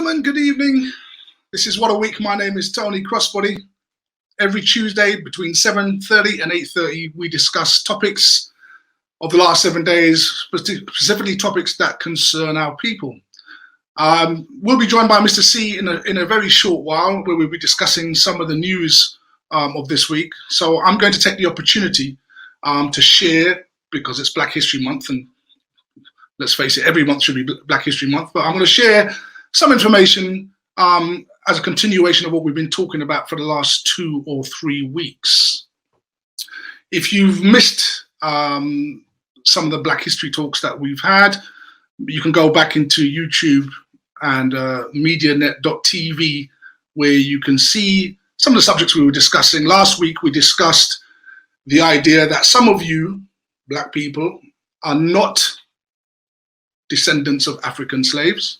gentlemen, good evening. This is What a Week. My name is Tony Crossbody. Every Tuesday between 7:30 and 8:30, we discuss topics of the last 7 days, specifically topics that concern our people. We'll be joined by Mr. C in a very short while, where we'll be discussing some of the news of this week. So I'm going to take the opportunity to share, because it's Black History Month, and let's face it, every month should be Black History Month, but I'm going to share some information as a continuation of what we've been talking about for the last 2 or 3 weeks. If you've missed some of the Black History talks that we've had, you can go back into YouTube and medianet.tv, where you can see some of the subjects we were discussing. Last week, we discussed the idea that some of you, Black people, are not descendants of African slaves.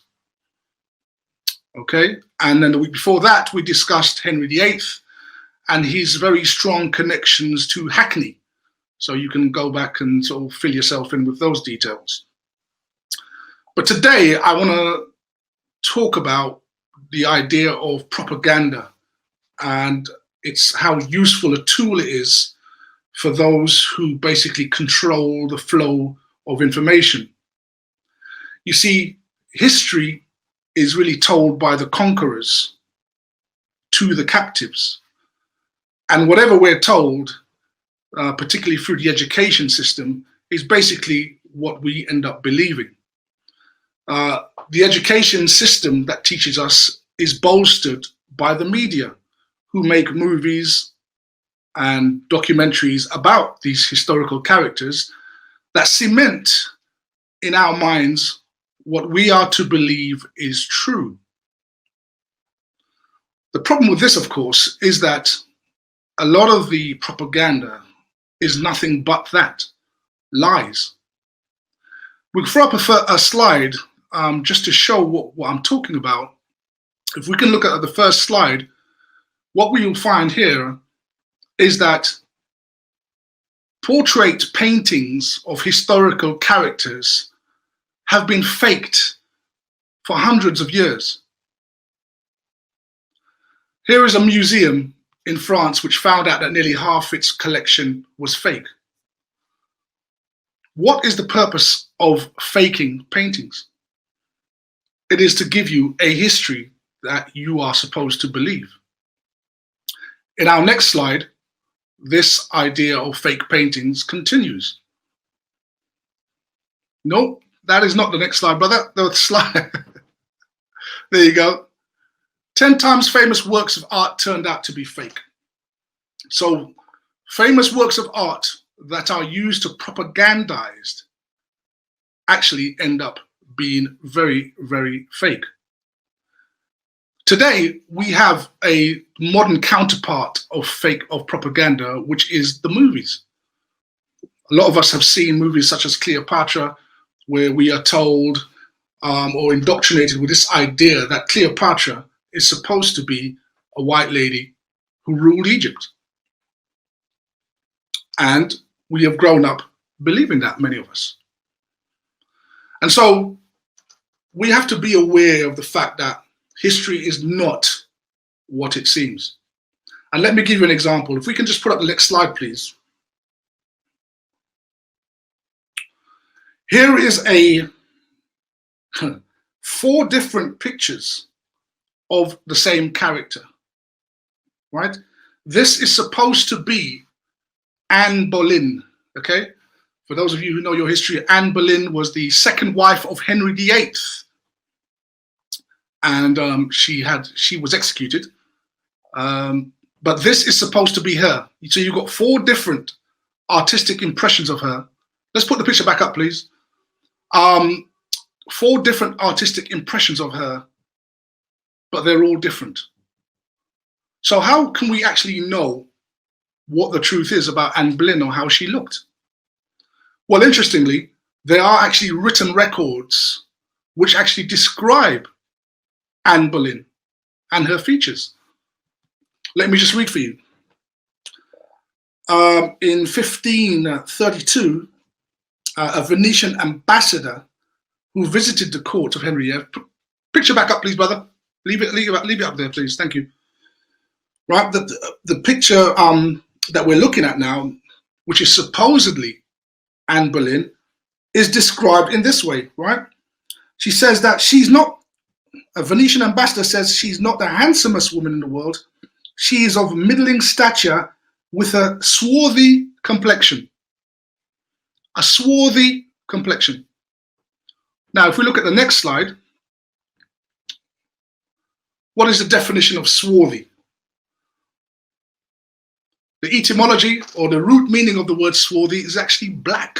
Okay, and then the week before that, we discussed Henry VIII and his very strong connections to Hackney. So you can go back and sort of fill yourself in with those details. But today, I want to talk about the idea of propaganda, and it's how useful a tool it is for those who basically control the flow of information. You see, history is really told by the conquerors to the captives. And whatever we're told, particularly through the education system, is basically what we end up believing. The education system that teaches us is bolstered by the media, who make movies and documentaries about these historical characters that cement in our minds what we are to believe is true. The problem with this, of course, is that a lot of the propaganda is nothing but that, lies. We'll throw up a slide just to show what I'm talking about. If we can look at the first slide, what we will find here is that portrait paintings of historical characters have been faked for hundreds of years. Here is a museum in France which found out that nearly half its collection was fake. What is the purpose of faking paintings? It is to give you a history that you are supposed to believe. In our next slide, this idea of fake paintings continues. Nope. That is not the next slide, brother. The slide. There you go. 10 times famous works of art turned out to be fake. So famous works of art that are used to propagandize actually end up being very, very fake. Today, we have a modern counterpart of propaganda, which is the movies. A lot of us have seen movies such as Cleopatra, where we are told or indoctrinated with this idea that Cleopatra is supposed to be a white lady who ruled Egypt. And we have grown up believing that, many of us. And so we have to be aware of the fact that history is not what it seems. And let me give you an example. If we can just put up the next slide, please. Here is 4 different pictures of the same character, right? This is supposed to be Anne Boleyn, okay? For those of you who know your history, Anne Boleyn was the second wife of Henry VIII. And she was executed. But this is supposed to be her. So you've got 4 different artistic impressions of her. Let's put the picture back up, please. 4 different artistic impressions of her, but they're all different. So how can we actually know what the truth is about Anne Boleyn or how she looked? Well, interestingly, there are actually written records which actually describe Anne Boleyn and her features. Let me just read for you. In 1532, a Venetian ambassador who visited the court of Henry VIII. Picture back up, please, brother. Leave it up there, please. Thank you. Right, the picture that we're looking at now, which is supposedly Anne Boleyn, is described in this way, right? She says that she's not, a Venetian ambassador says she's not the handsomest woman in the world. She is of middling stature with a swarthy complexion. A swarthy complexion. Now, if we look at the next slide, what is the definition of swarthy? The etymology or the root meaning of the word swarthy is actually black.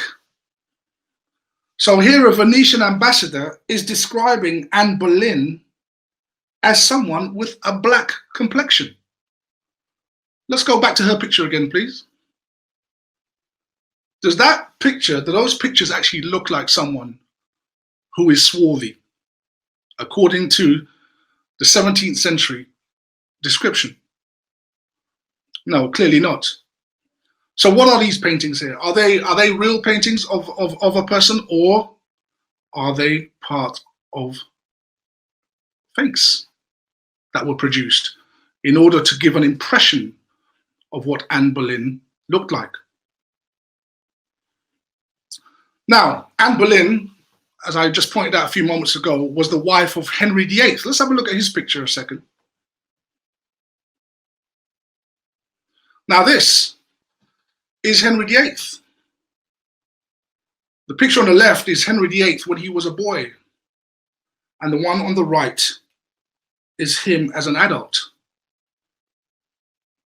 So here a Venetian ambassador is describing Anne Boleyn as someone with a black complexion. Let's go back to her picture again, please. Do those pictures actually look like someone who is swarthy, according to the 17th century description? No, clearly not. So what are these paintings here? Are they real paintings of a person, or are they part of fakes that were produced in order to give an impression of what Anne Boleyn looked like? Now, Anne Boleyn, as I just pointed out a few moments ago, was the wife of Henry VIII. Let's have a look at his picture a second. Now this is Henry VIII. The picture on the left is Henry VIII when he was a boy, and the one on the right is him as an adult.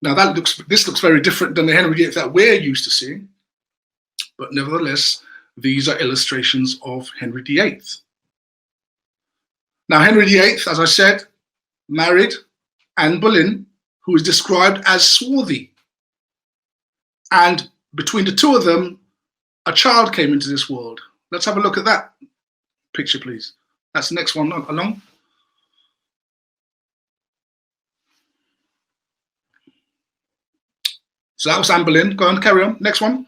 Now this looks very different than the Henry VIII that we're used to seeing, but nevertheless, these are illustrations of Henry VIII. Now Henry VIII, as I said, married Anne Boleyn, who is described as swarthy. And between the two of them, a child came into this world. Let's have a look at that picture, please. That's the next one along. So that was Anne Boleyn. Go on, carry on. Next one.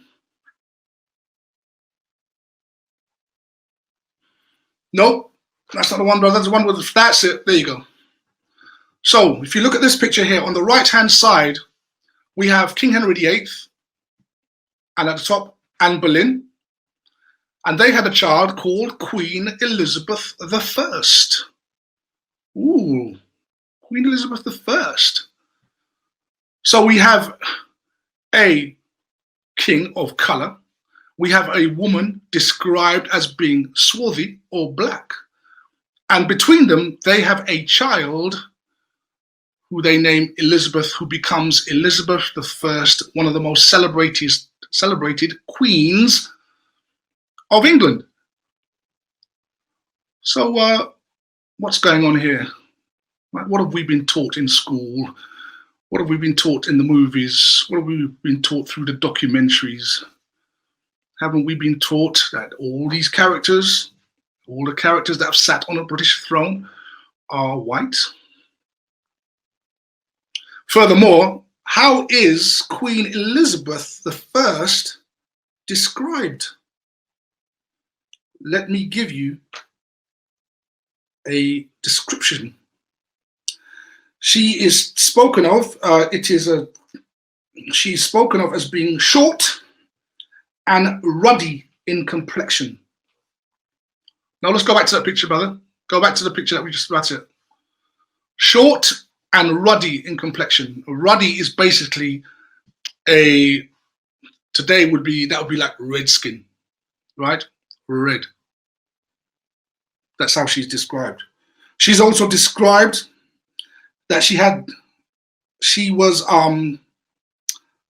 Nope, that's not the one, brother. That's the one with that's it. There you go. So if you look at this picture here, on the right-hand side, we have King Henry VIII, and at the top, Anne Boleyn, and they had a child called Queen Elizabeth I. Ooh, Queen Elizabeth I. So we have a king of color. We have a woman described as being swarthy or black. And between them, they have a child who they name Elizabeth, who becomes Elizabeth I, one of the most celebrated queens of England. So what's going on here? What have we been taught in school? What have we been taught in the movies? What have we been taught through the documentaries? Haven't we been taught that all these characters, all the characters that have sat on a British throne are white? Furthermore, how is Queen Elizabeth I described? Let me give you a description. She is spoken of, she's spoken of as being short and ruddy in complexion. Now let's go back to that picture, brother. Go back to the picture that we just, that's it. Short and ruddy in complexion. Ruddy is basically today would be like red skin, right? Red. That's how she's described. She's also described that she was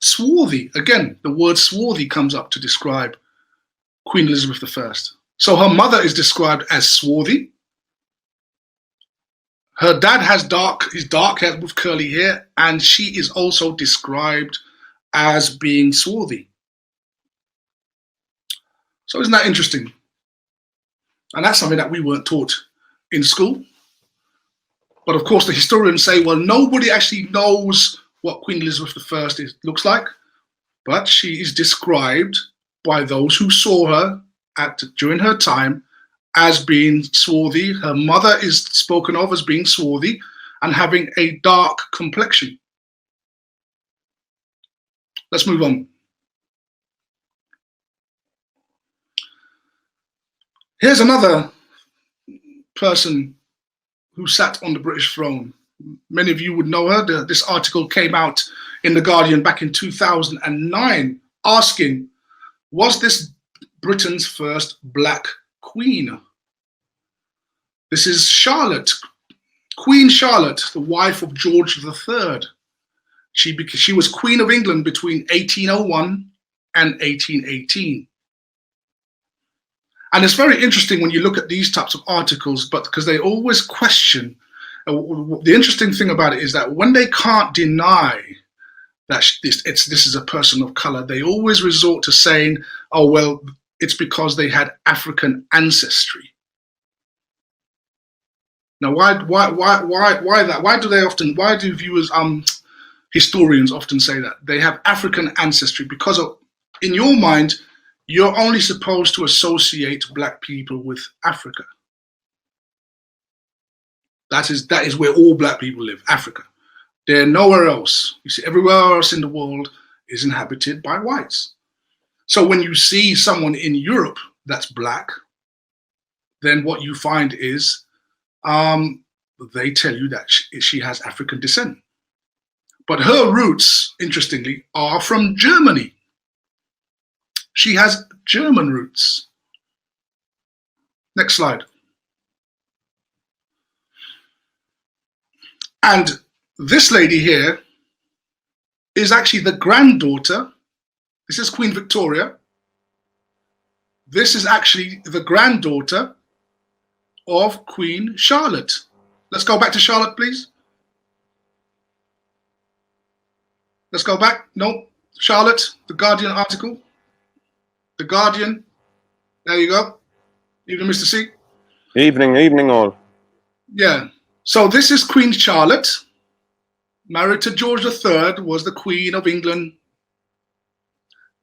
swarthy. Again, the word swarthy comes up to describe Queen Elizabeth I. So her mother is described as swarthy. Her dad is dark hair with curly hair, and she is also described as being swarthy. So isn't that interesting? And that's something that we weren't taught in school. But of course, the historians say, well, nobody actually knows what Queen Elizabeth I looks like, but she is described by those who saw her during her time as being swarthy. Her mother is spoken of as being swarthy and having a dark complexion. Let's move on. Here's another person who sat on the British throne. Many of you would know her. This article came out in The Guardian back in 2009 asking, was this Britain's first black queen? This is Charlotte, Queen Charlotte, the wife of George III. She was Queen of England between 1801 and 1818. And it's very interesting when you look at these types of articles, but because they always question, the interesting thing about it is that when they can't deny that this is a person of color, they always resort to saying, oh, well, it's because they had African ancestry. Now, why that? Why do viewers, historians often say that? They have African ancestry because in your mind, you're only supposed to associate black people with Africa. That is where all black people live, Africa. They're nowhere else. You see, everywhere else in the world is inhabited by whites. So when you see someone in Europe that's black, then what you find is they tell you that she has African descent. But her roots, interestingly, are from Germany. She has German roots. Next slide. And this lady here is actually the granddaughter. This is Queen Victoria. This is actually the granddaughter of Queen Charlotte. Let's go back to Charlotte, please. Let's go back. No, Charlotte, the Guardian article. The Guardian. There you go. Evening, Mr. C. Evening all. Yeah. So this is Queen Charlotte, married to George III, was the Queen of England.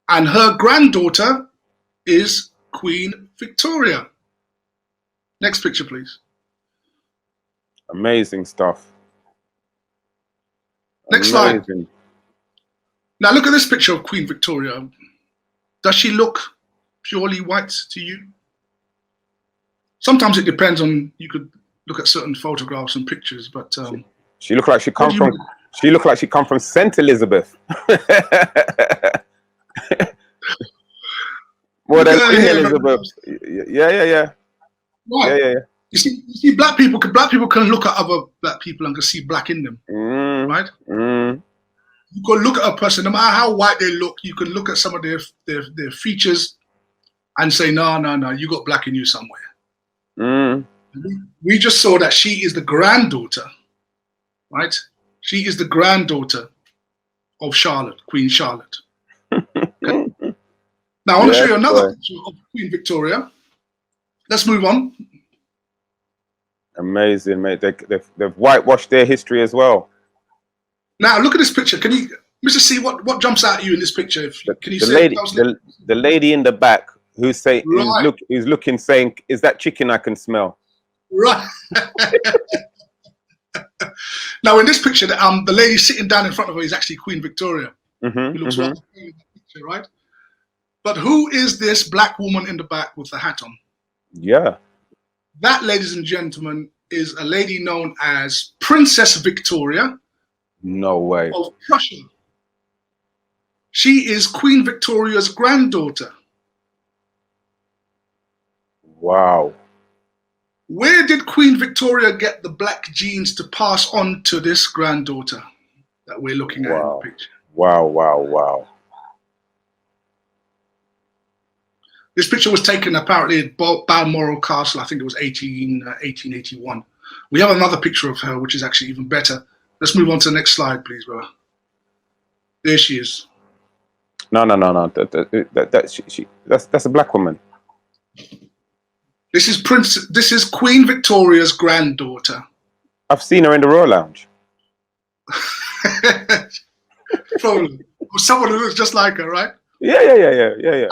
And her granddaughter is Queen Victoria. Next picture, please. Amazing stuff. Next slide. Now look at this picture of Queen Victoria. Does she look purely white to you? Sometimes it depends on, you could look at certain photographs and pictures, but she looked like she come from St. Elizabeth. More than Queen Elizabeth. Yeah. Right. Yeah. You see, black people can look at other black people and can see black in them, right? You can look at a person, no matter how white they look, you can look at some of their features and say, no, you got black in you somewhere. We just saw that she is the granddaughter, right? She is the granddaughter of Charlotte, Queen Charlotte. Okay? Now, I want to show you another picture of Queen Victoria. Let's move on. Amazing, mate. They've whitewashed their history as well. Now, look at this picture. Can you, Mr. C, what jumps out at you in this picture? Can you say the lady in the back who's saying, who's looking, saying, "Is that chicken I can smell?" Right. Now, in this picture, the lady sitting down in front of her is actually Queen Victoria. Who looks like in the picture, right? But who is this black woman in the back with the hat on? Yeah. That, ladies and gentlemen, is a lady known as Princess Victoria. No way. Of Prussia. She is Queen Victoria's granddaughter. Wow. Where did Queen Victoria get the black genes to pass on to this granddaughter that we're looking at in the picture? Wow. This picture was taken apparently at Balmoral Castle. I think it was 1881. We have another picture of her, which is actually even better. Let's move on to the next slide, please, bro. There she is. No. That's a black woman. This is Queen Victoria's granddaughter. I've seen her in the Royal Lounge. Probably. Someone who looks just like her, right? Yeah.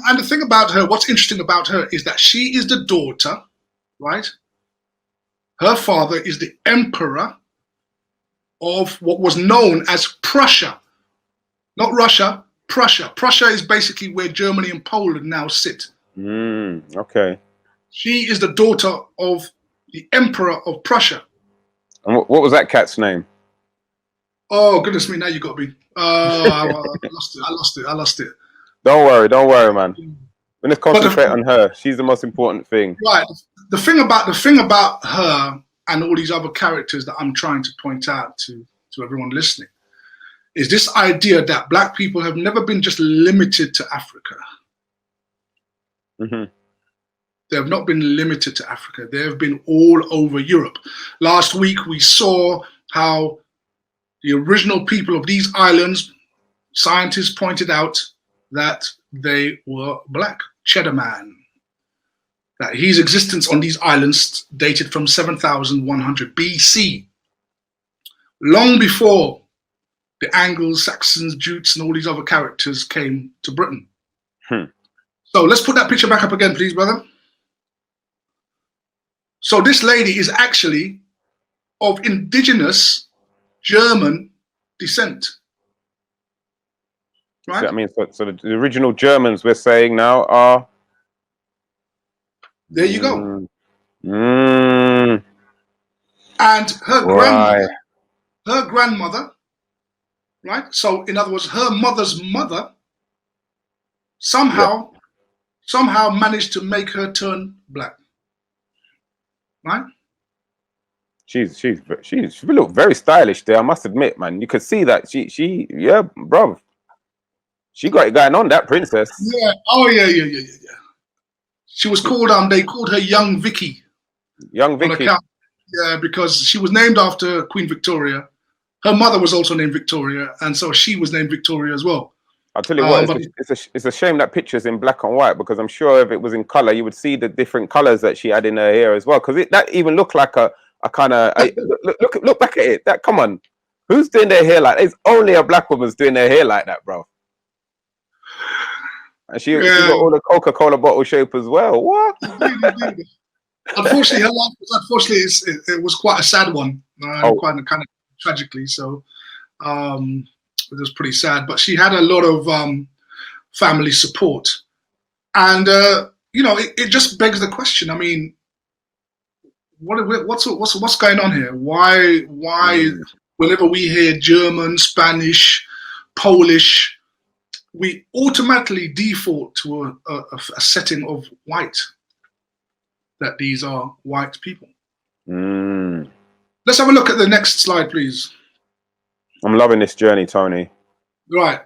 And the thing about her, what's interesting about her is that she is the daughter, right? Her father is the emperor of what was known as Prussia, not Russia, Prussia. Prussia is basically where Germany and Poland now sit. Okay. She is the daughter of the emperor of Prussia. And what was that cat's name? Oh, goodness me, now you got me. I lost it. Don't worry, man. We just concentrate on her. She's the most important thing. Right. The thing about her and all these other characters that I'm trying to point out to everyone listening is this idea that black people have never been just limited to Africa. Mm-hmm. They have not been limited to Africa. They have been all over Europe. Last week, we saw how the original people of these islands, scientists pointed out that they were black. Cheddar Man. That his existence on these islands dated from 7,100 BC. Long before the Angles, Saxons, Jutes, and all these other characters came to Britain. So let's put that picture back up again, please, brother. So this lady is actually of indigenous German descent. Right? So, I mean, so the original Germans we're saying now are... There you go. And her grandmother, right? So in other words, her mother's mother somehow managed to make her turn black. Right? She looked very stylish there, I must admit, man. You could see that she bro. She got it going on, that princess. Yeah. Oh yeah. She was called they called her Young Vicky. Young Vicky. Yeah, because she was named after Queen Victoria. Her mother was also named Victoria, and so she was named Victoria as well. I'll tell you what, it's a shame that picture's in black and white, because I'm sure if it was in color, you would see the different colors that she had in her hair as well. Because that even looked like a kind of look back at it. That, come on, who's doing their hair like that? It's only a black woman's doing their hair like that, bro. And she got all the Coca-Cola bottle shape as well. What? Unfortunately, her life it was quite a sad one, quite kind of tragically. So it was pretty sad. But she had a lot of family support, and it just begs the question. I mean, what's going on here? Why whenever we hear German, Spanish, Polish, we automatically default to a setting of white, that these are white people. Let's have a look at the next slide, please. I'm loving this journey, Tony. Right.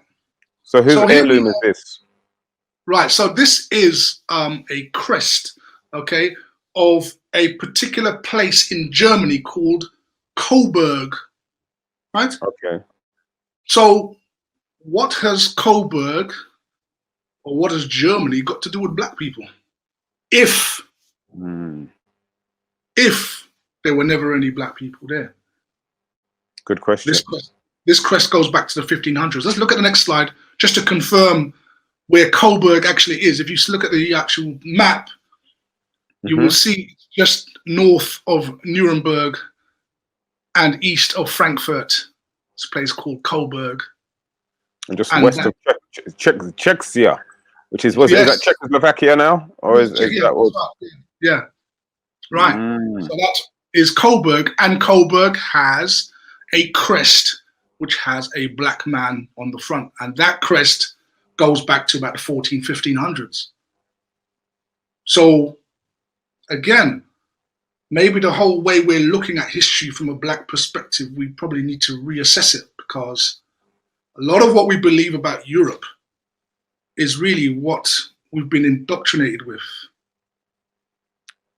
So whose heirloom is this? Right. So this is a crest, okay, of a particular place in Germany called Coburg. Right? Okay. So what has Coburg, or what has Germany got to do with black people? If there were never any black people there. Good question. This crest goes back to the 1500s. Let's look at the next slide just to confirm where Coburg actually is. If you look at the actual map, you will see just north of Nuremberg and east of Frankfurt. It's a place called Coburg. And just west of Czechia, which is, is that Czechoslovakia now? Or is that what? Yeah. Right. So that is Coburg, and Coburg has a crest which has a black man on the front. And that crest goes back to about the 1500s. So again, maybe the whole way we're looking at history from a black perspective, we probably need to reassess it, because a lot of what we believe about Europe is really what we've been indoctrinated with.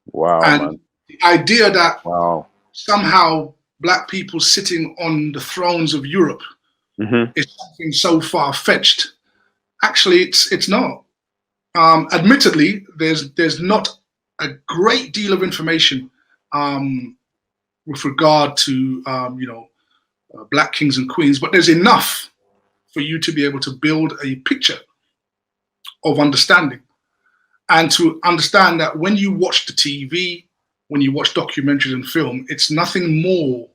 Wow. And man. The idea that somehow black people sitting on the thrones of Europe is something so far-fetched. Actually, it's not. Admittedly, there's not a great deal of information with regard to black kings and queens, but there's enough for you to be able to build a picture of understanding, and to understand that when you watch the TV, when you watch documentaries and film, it's nothing more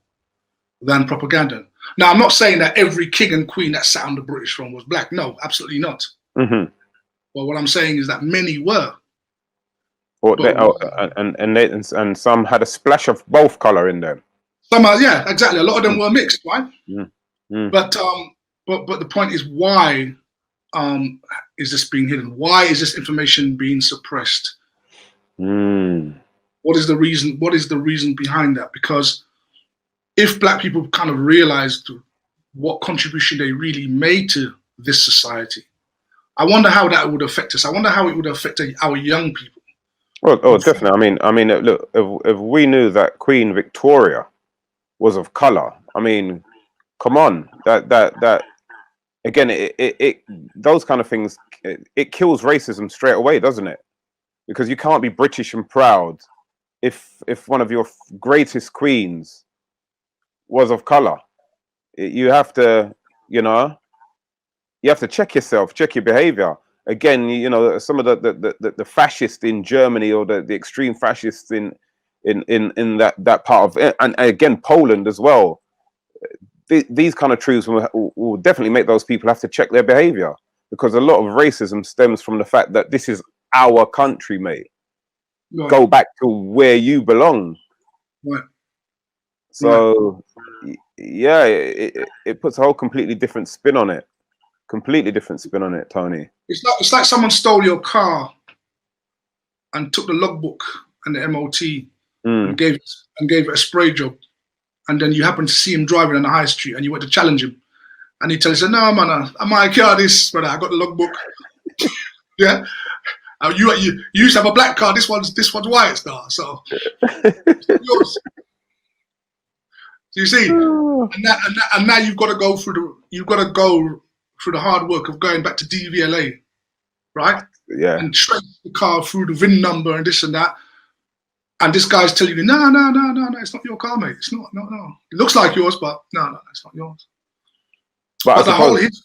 than propaganda. Now, I'm not saying that every king and queen that sat on the British throne was black. No, absolutely not. Mm-hmm. But what I'm saying is that many were. Or But and some had a splash of both color in them. some are, yeah, exactly. A lot of them were mixed, right? Mm. Mm. But the point is, why is this being hidden? Why is this information being suppressed? Mm. What is the reason? What is the reason behind that? Because if black people kind of realized what contribution they really made to this society, I wonder how that would affect us. I wonder how it would affect our young people. Well, oh, definitely. I mean, look, if we knew that Queen Victoria was of color, I mean, come on, that again, it those kind of things, it kills racism straight away, doesn't it? Because you can't be British and proud if one of your greatest queens was of color. You have to, you know, you have to check yourself, check your behavior. Again, you know, some of the fascists in Germany, or the extreme fascists in that part of it, and again Poland as well. These kind of truths will definitely make those people have to check their behavior, because a lot of racism stems from the fact that this is our country, mate. Right. Go back to where you belong. Right. So yeah, it puts a whole completely different spin on it. Completely different spin on it, Tony. It's like someone stole your car and took the logbook and the MOT and gave it a spray job, and then you happen to see him driving on the high street, and you went to challenge him, and he tells you, "No, man, I'm my car. This, brother, I got the logbook." Yeah, you used to have a black car. This one's white, star. So it's yours. So you see, and now you've got to go through the hard work of going back to DVLA, right? Yeah. And trace the car through the VIN number and this and that. And this guy's telling you, no, it's not your car, mate. It's not, no. It looks like yours, but no, it's not yours. But the whole history.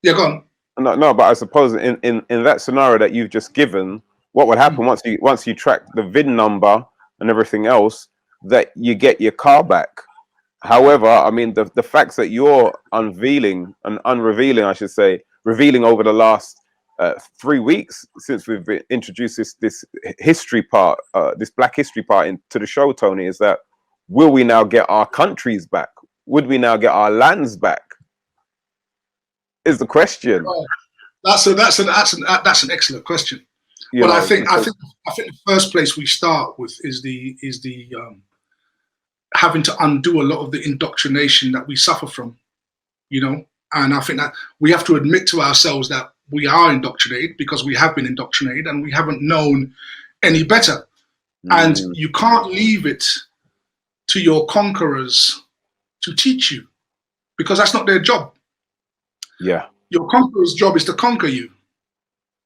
Yeah, go on. No, but I suppose in that scenario that you've just given, what would happen once you track the VIN number and everything else, that you get your car back. However, I mean, the facts that you're unveiling and unrevealing, I should say, revealing over the last 3 weeks since we've introduced this history part, this Black history part into the show, Tony, is that will we now get our countries back? Would we now get our lands back? Is the question. That's an excellent question. But I think the first place we start with is the having to undo a lot of the indoctrination that we suffer from, you know. And I think that we have to admit to ourselves that we are indoctrinated, because we have been indoctrinated and we haven't known any better. And you can't leave it to your conquerors to teach you, because that's not their job. Yeah. Your conqueror's job is to conquer you,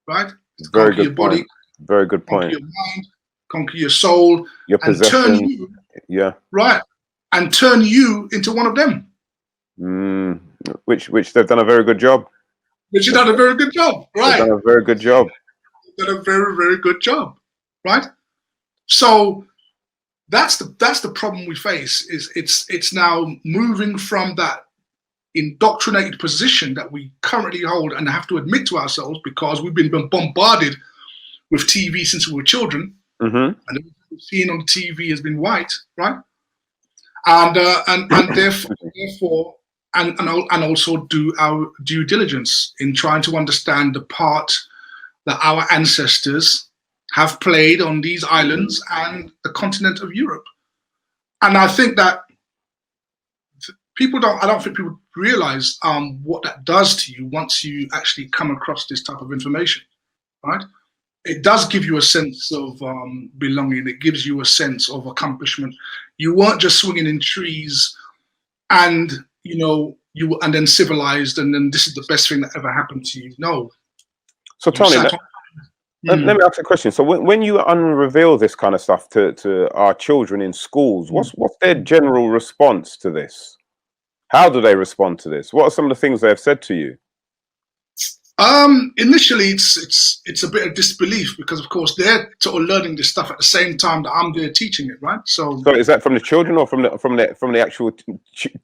right? To Very conquer good your body. point. Very good point. Conquer your mind, conquer your soul, your possession. And turn you, right, and turn you into one of them. Which they've done a very good job. Which you've done a very good job, right? They've done a very good job. They've done a very, very good job, right? So that's the problem we face. Is it's now moving from that indoctrinated position that we currently hold and have to admit to ourselves, because we've been bombarded with TV since we were children, and everything we've seen on TV has been white, right? And therefore, and also do our due diligence in trying to understand the part that our ancestors have played on these islands and the continent of Europe. And I think that I don't think people realize what that does to you once you actually come across this type of information, right? It does give you a sense of belonging. It gives you a sense of accomplishment. You weren't just swinging in trees and, you know, and then civilized, and then this is the best thing that ever happened to you. No. So Tony, let me ask a question. So when you unreveal this kind of stuff to our children in schools, what's their general response to this? How do they respond to this? What are some of the things they have said to you? Initially, it's a bit of disbelief because, of course, they're sort of learning this stuff at the same time that I'm there teaching it, right? So, So is that from the children or from the actual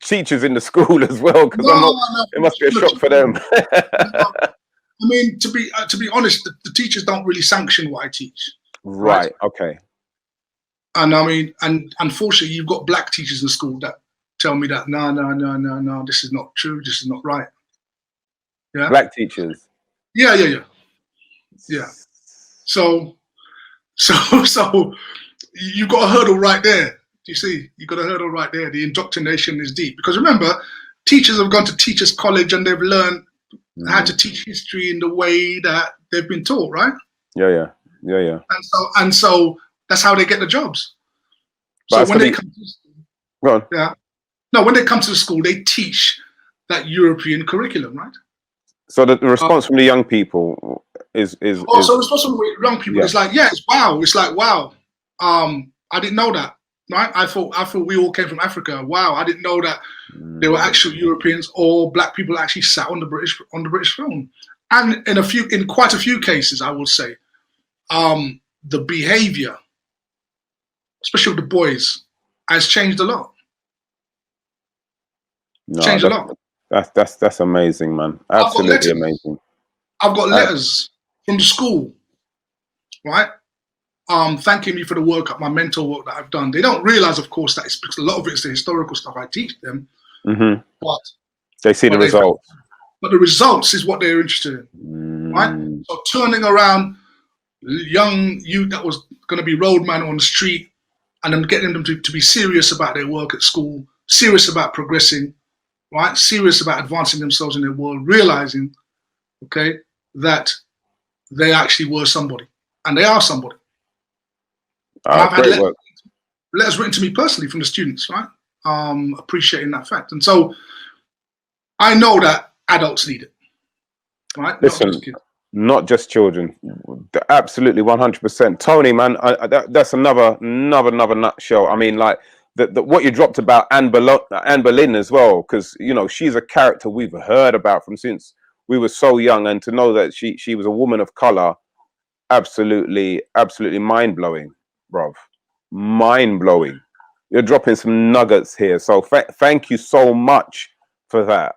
teachers in the school as well? Because no, I'm not. no, It must be a shock for them. no. I mean, to be honest, the teachers don't really sanction what I teach, right? Right. Okay. And I mean, and unfortunately, you've got black teachers in school that tell me that no, this is not true, this is not right. Yeah, Black teachers. yeah. So, so you've got a hurdle right there. You see, you've got a hurdle right there. The indoctrination is deep because remember, teachers have gone to teachers' college and they've learned how to teach history in the way that they've been taught, right? Yeah. And so that's how they get the jobs. But So when they come to school, go on. yeah, no, when they come to the school, they teach that European curriculum, right? So the response from the young people is so the response from young people is like, yeah, it's wow. It's like wow. I didn't know that, right? I thought we all came from Africa. Wow, I didn't know that there were actual Europeans or black people actually sat on the British throne. And in quite a few cases, I would say, the behaviour, especially with the boys, has changed a lot. Changed a lot. That's amazing, man. Absolutely amazing. I've got letters from the school, right? Thanking me for the work, my mental work that I've done. They don't realize, of course, that it's because a lot of it's the historical stuff I teach them. But they see the results. But the results is what they're interested in, right? So turning around young youth that was going to be roadman on the street and then getting them to be serious about their work at school, serious about progressing, right? Serious about advancing themselves in their world, realizing, okay, that they actually were somebody and they are somebody. I've had letters written to me personally from the students, right? Appreciating that fact. And so I know that adults need it, right? Listen, not just children. Absolutely 100%. Tony, man, that's another nutshell. I mean, like, what you dropped about Anne Boleyn as well, because, you know, she's a character we've heard about from since we were so young, and to know that she was a woman of color, absolutely mind-blowing, bruv. Mind-blowing. You're dropping some nuggets here, so thank you so much for that.